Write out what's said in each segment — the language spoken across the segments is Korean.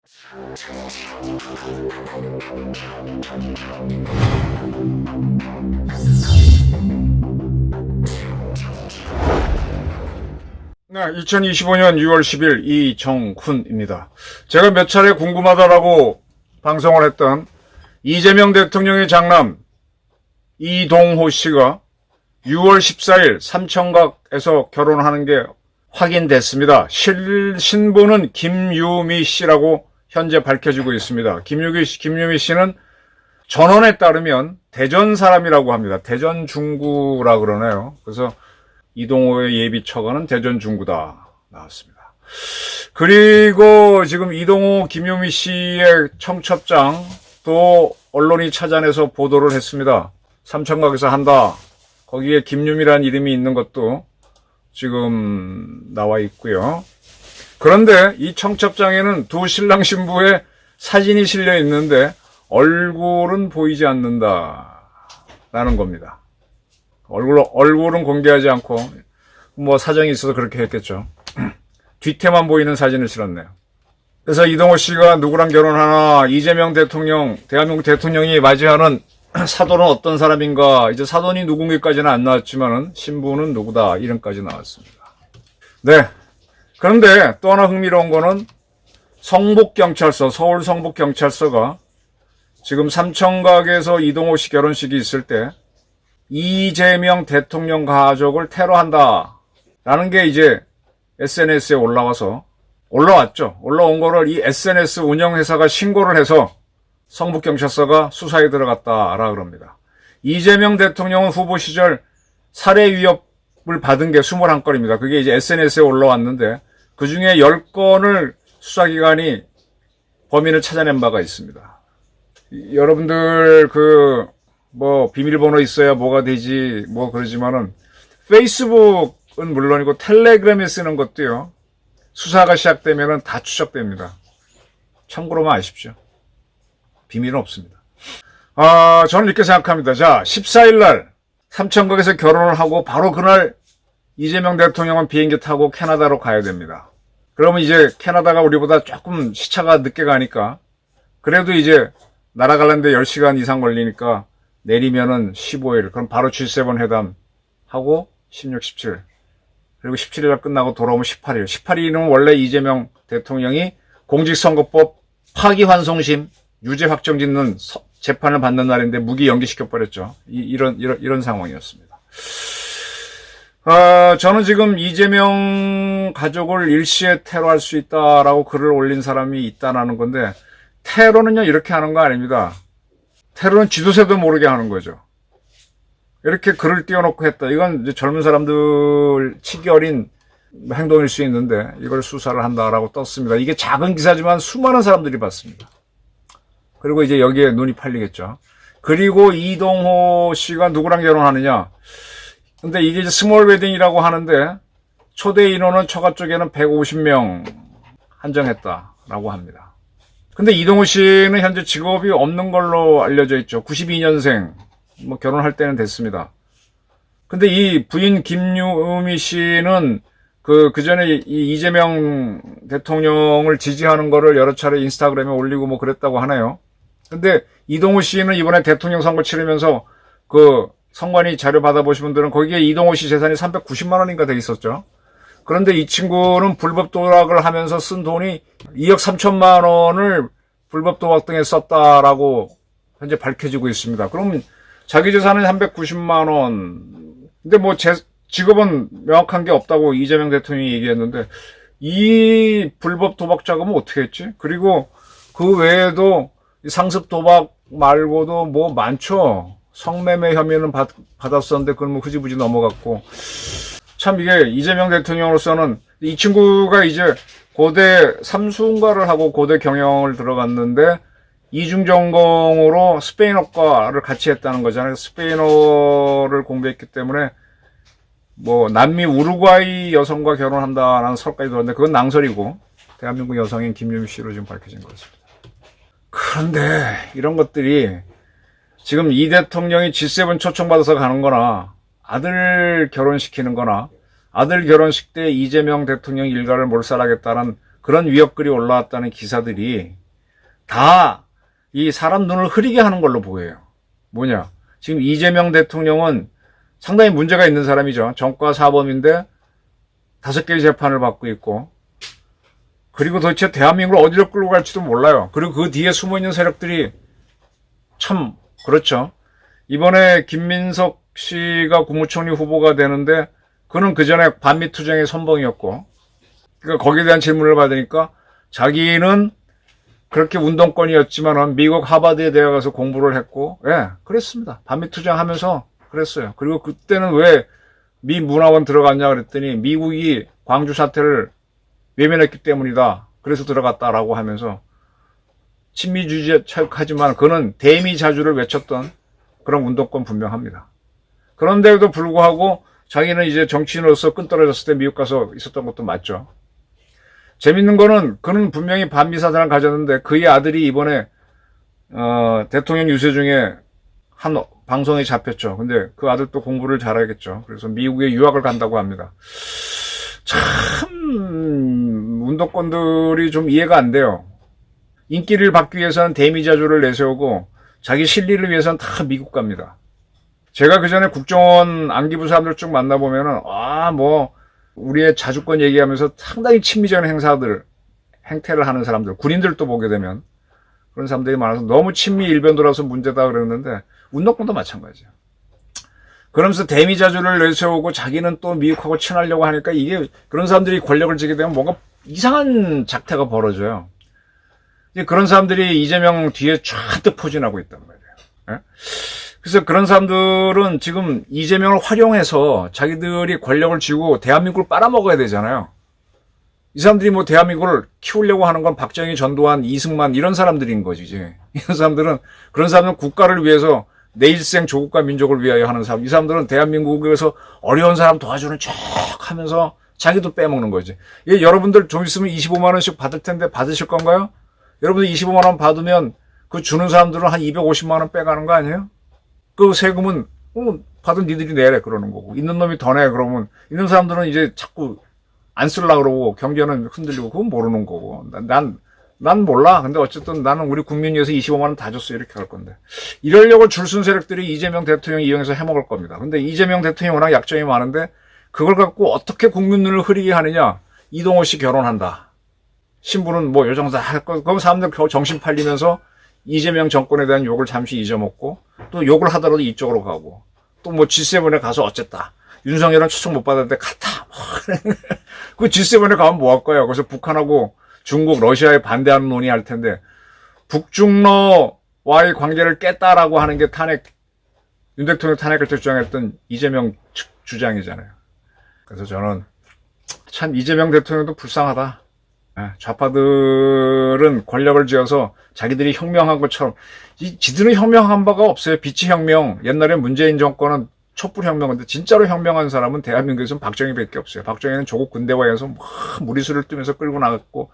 네, 2025년 6월 10일 이정훈입니다. 제가 몇 차례 궁금하다라고 방송을 했던 이재명 대통령의 장남 이동호 씨가 6월 14일 삼청각에서 결혼하는 게 확인됐습니다. 신부는 김유미 씨라고 현재 밝혀지고 있습니다. 김유미 씨는 전원에 따르면 대전 사람이라고 합니다. 대전 중구라 그러네요. 그래서 이동호의 예비 처가는 대전 중구다 나왔습니다. 그리고 지금 이동호 김유미 씨의 청첩장 또 언론이 찾아내서 보도를 했습니다. 삼청각에서 한다. 거기에 김유미라는 이름이 있는 것도 지금 나와 있고요. 그런데 이 청첩장에는 두 신랑 신부의 사진이 실려 있는데 얼굴은 보이지 않는다라는 겁니다. 얼굴은 공개하지 않고 뭐 사정이 있어서 그렇게 했겠죠. 뒤태만 보이는 사진을 실었네요. 그래서 이동호 씨가 누구랑 결혼하나, 이재명 대통령, 대한민국 대통령이 맞이하는 사돈은 어떤 사람인가, 이제 사돈이 누군가까지는 안 나왔지만은 신부는 누구다 이름까지 나왔습니다. 네. 그런데 또 하나 흥미로운 거는 성북경찰서, 서울 성북경찰서가 지금 삼청각에서 이동호 씨 결혼식이 있을 때 이재명 대통령 가족을 테러한다라는 게 이제 SNS에 올라왔죠. 올라온 거를 이 SNS 운영회사가 신고를 해서 성북경찰서가 수사에 들어갔다라 그럽니다. 이재명 대통령은 후보 시절 살해 위협을 받은 게 21건입니다. 그게 이제 SNS에 올라왔는데 그 중에 10건을 수사기관이 범인을 찾아낸 바가 있습니다. 여러분들 뭐 비밀번호 있어야 뭐가 되지 뭐 그러지만은 페이스북은 물론이고 텔레그램에 쓰는 것도요. 수사가 시작되면은 다 추적됩니다. 참고로만 아십시오. 비밀은 없습니다. 저는 이렇게 생각합니다. 자, 14일 날 삼청각에서 결혼을 하고 바로 그날 이재명 대통령은 비행기 타고 캐나다로 가야 됩니다. 그러면 이제 캐나다가 우리보다 조금 시차가 늦게 가니까 그래도 이제 날아가려는데 10시간 이상 걸리니까 내리면은 15일, 그럼 바로 G7 회담 하고 16, 17. 그리고 17일 날 끝나고 돌아오면 18일. 18일은 원래 이재명 대통령이 공직선거법 파기환송심 유죄 확정 짓는 재판을 받는 날인데 무기 연기시켜버렸죠. 이런 상황이었습니다. 저는 지금 이재명 가족을 일시에 테러할 수 있다라고 글을 올린 사람이 있다라는 건데, 테러는요, 이렇게 하는 거 아닙니다. 테러는 쥐도새도 모르게 하는 거죠. 이렇게 글을 띄워놓고 했다. 이건 이제 젊은 사람들 치기 어린 행동일 수 있는데 이걸 수사를 한다라고 떴습니다. 이게 작은 기사지만 수많은 사람들이 봤습니다. 그리고 이제 여기에 눈이 팔리겠죠. 그리고 이동호 씨가 누구랑 결혼하느냐. 근데 이게 이제 스몰 웨딩이라고 하는데 초대 인원은 처가 쪽에는 150명 한정했다라고 합니다. 근데 이동호 씨는 현재 직업이 없는 걸로 알려져 있죠. 92년생. 뭐 결혼할 때는 됐습니다. 근데 이 부인 김유미 씨는 그 전에 이 이재명 대통령을 지지하는 거를 여러 차례 인스타그램에 올리고 뭐 그랬다고 하네요. 근데 이동호 씨는 이번에 대통령 선거 치르면서 그 선관위 자료 받아보신 분들은 거기에 이동호 씨 재산이 390만 원인가 돼 있었죠. 그런데 이 친구는 불법 도박을 하면서 쓴 돈이 2억 3천만 원을 불법 도박 등에 썼다라고 현재 밝혀지고 있습니다. 그러면 자기 재산은 390만 원. 근데 뭐 직업은 명확한 게 없다고 이재명 대통령이 얘기했는데 이 불법 도박 자금은 어떻게 했지? 그리고 그 외에도 상습 도박 말고도 뭐 많죠. 성매매 혐의는 받았었는데 그건 뭐 흐지부지 넘어갔고. 참 이게 이재명 대통령으로서는 이 친구가 이제 고대 삼수인가를 하고 고대 경영을 들어갔는데 이중전공으로 스페인어과를 같이 했다는 거잖아요. 스페인어를 공부했기 때문에 뭐 남미 우루과이 여성과 결혼한다라는 설까지 들었는데 그건 낭설이고 대한민국 여성인 김유미 씨로 지금 밝혀진 것 같습니다. 그런데 이런 것들이 지금 이 대통령이 G7 초청받아서 가는 거나 아들 결혼시키는 거나 아들 결혼식 때 이재명 대통령 일가를 몰살하겠다는 그런 위협글이 올라왔다는 기사들이 다 이 사람 눈을 흐리게 하는 걸로 보여요. 뭐냐? 지금 이재명 대통령은 상당히 문제가 있는 사람이죠. 전과 사범인데 5개의 재판을 받고 있고, 그리고 도대체 대한민국을 어디로 끌고 갈지도 몰라요. 그리고 그 뒤에 숨어있는 세력들이 참 그렇죠. 이번에 김민석 씨가 국무총리 후보가 되는데 그는 그전에 반미투쟁의 선봉이었고, 그러니까 거기에 대한 질문을 받으니까 자기는 그렇게 운동권이었지만 미국 하버드에 대학 가서 공부를 했고, 예, 그랬습니다. 반미투쟁 하면서 그랬어요. 그리고 그때는 왜 미 문화원 들어갔냐 그랬더니 미국이 광주 사태를 외면했기 때문이다. 그래서 들어갔다라고 하면서 친미주의하지만 그는 대미자주를 외쳤던 그런 운동권 분명합니다. 그런데도 불구하고 자기는 이제 정치인으로서 끈떨어졌을 때 미국 가서 있었던 것도 맞죠. 재밌는 거는 그는 분명히 반미사단을 가졌는데 그의 아들이 이번에 대통령 유세 중에 한 방송에 잡혔죠. 근데 그 아들도 공부를 잘하겠죠. 그래서 미국에 유학을 간다고 합니다. 참 운동권들이 좀 이해가 안 돼요. 인기를 받기 위해서는 대미자주를 내세우고 자기 실리를 위해서는 다 미국 갑니다. 제가 그전에 국정원 안기부 사람들 쭉 만나보면은 우리의 자주권 얘기하면서 상당히 친미적인 행태를 하는 사람들, 군인들도 보게 되면 그런 사람들이 많아서 너무 친미 일변도라서 문제다 그랬는데 운동권도 마찬가지예요. 그러면서 대미자주를 내세우고 자기는 또 미국하고 친하려고 하니까 이게 그런 사람들이 권력을 쥐게 되면 뭔가 이상한 작태가 벌어져요. 그런 사람들이 이재명 뒤에 쫙 포진하고 있단 말이에요. 그래서 그런 사람들은 지금 이재명을 활용해서 자기들이 권력을 쥐고 대한민국을 빨아먹어야 되잖아요. 이 사람들이 뭐 대한민국을 키우려고 하는 건 박정희, 전두환, 이승만 이런 사람들인 거지. 이런 사람들은 그런 사람들은 국가를 위해서 내 일생 조국과 민족을 위하여 하는 사람. 이 사람들은 대한민국에서 어려운 사람 도와주는 척 하면서 자기도 빼먹는 거지. 여러분들 좀 있으면 25만 원씩 받을 텐데 받으실 건가요? 여러분들 25만 원 받으면 그 주는 사람들은 한 250만 원 빼가는 거 아니에요? 그 세금은 받은 니들이 내래 그러는 거고, 있는 놈이 더 내 그러면 있는 사람들은 이제 자꾸 안 쓰려고 그러고 경제는 흔들리고 그건 모르는 거고. 난 몰라. 근데 어쨌든 나는 우리 국민 위해서 25만 원 다 줬어 이렇게 할 건데, 이러려고 줄순 세력들이 이재명 대통령 이용해서 해먹을 겁니다. 근데 이재명 대통령이 워낙 약점이 많은데 그걸 갖고 어떻게 국민 눈을 흐리게 하느냐. 이동호 씨 결혼한다, 신부는 뭐 요정도 할 거. 그럼 사람들 정신 팔리면서 이재명 정권에 대한 욕을 잠시 잊어먹고 또 욕을 하더라도 이쪽으로 가고, 또 뭐 G7에 가서 어쨌다, 윤석열은 초청 못 받았는데 갔다. 그 G7에 가면 뭐 할 거야. 그래서 북한하고 중국, 러시아에 반대하는 논의할 텐데 북중러와의 관계를 깼다라고 하는 게 윤 대통령 탄핵을 주장했던 이재명 측 주장이잖아요. 그래서 저는 참 이재명 대통령도 불쌍하다. 좌파들은 권력을 쥐어서 자기들이 혁명한 것처럼, 지들은 혁명한 바가 없어요. 비치혁명, 옛날에 문재인 정권은 촛불혁명인데 진짜로 혁명한 사람은 대한민국에서는 박정희밖에 없어요. 박정희는 조국 군대와에서 무리수를 뜨면서 끌고 나갔고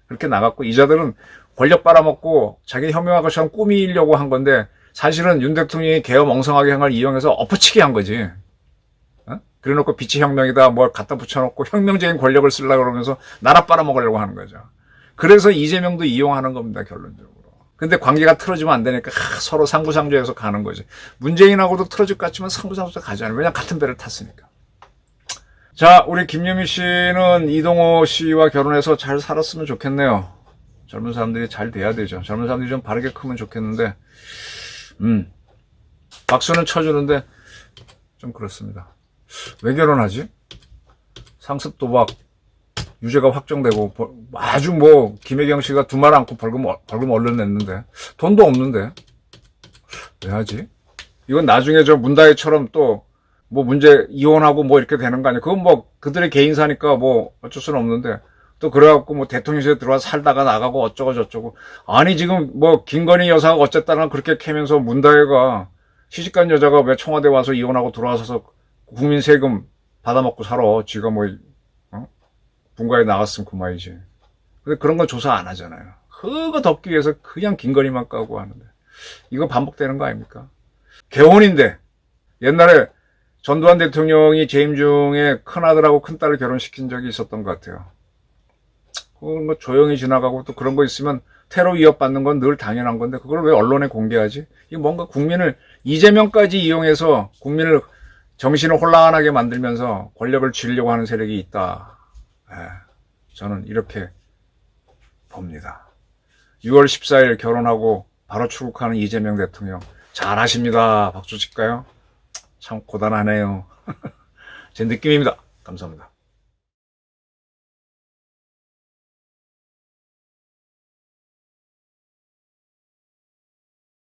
그렇게 나갔고, 이자들은 권력 빨아먹고 자기 혁명한 것처럼 꾸미려고 한 건데 사실은 윤 대통령이 계엄 엉성하게 한 걸 이용해서 엎어치기 한 거지. 그래놓고 비치혁명이다 뭘 갖다 붙여놓고 혁명적인 권력을 쓰려고 그러면서 나라 빨아먹으려고 하는 거죠. 그래서 이재명도 이용하는 겁니다, 결론적으로. 근데 관계가 틀어지면 안 되니까 서로 상부상조해서 가는 거지. 문재인하고도 틀어질 것 같지만 상부상조해서 가지 않아요. 왜냐면 같은 배를 탔으니까. 자, 우리 김유미 씨는 이동호 씨와 결혼해서 잘 살았으면 좋겠네요. 젊은 사람들이 잘 돼야 되죠. 젊은 사람들이 좀 바르게 크면 좋겠는데 박수는 쳐주는데 좀 그렇습니다. 왜 결혼하지? 상습 도박 유죄가 확정되고 아주 김혜경 씨가 두 말 않고 벌금 얼른 냈는데 돈도 없는데 왜 하지? 이건 나중에 저 문다혜처럼 또 문제 이혼하고 이렇게 되는 거 아니야? 그건 그들의 개인사니까 어쩔 수는 없는데 또 그래갖고 대통령실에 들어와서 살다가 나가고 어쩌고 저쩌고. 아니 지금 김건희 여사가 어쨌다나 그렇게 캐면서 문다혜가 시집간 여자가 왜 청와대 와서 이혼하고 들어와서 국민 세금 받아먹고 살아. 지가 분가에 나갔으면 그만이지. 근데 그런 건 조사 안 하잖아요. 그거 덮기 위해서 그냥 김건희만 까고 하는데 이거 반복되는 거 아닙니까? 개혼인데 옛날에 전두환 대통령이 재임 중에 큰아들하고 큰딸을 결혼시킨 적이 있었던 것 같아요. 그건 뭐 조용히 지나가고 또 그런 거 있으면 테러 위협받는 건 늘 당연한 건데 그걸 왜 언론에 공개하지? 이게 뭔가 국민을 이재명까지 이용해서 국민을 정신을 혼란하게 만들면서 권력을 쥐려고 하는 세력이 있다. 저는 이렇게 봅니다. 6월 14일 결혼하고 바로 출국하는 이재명 대통령 잘하십니다. 박수 칠까요? 참 고단하네요. 제 느낌입니다. 감사합니다.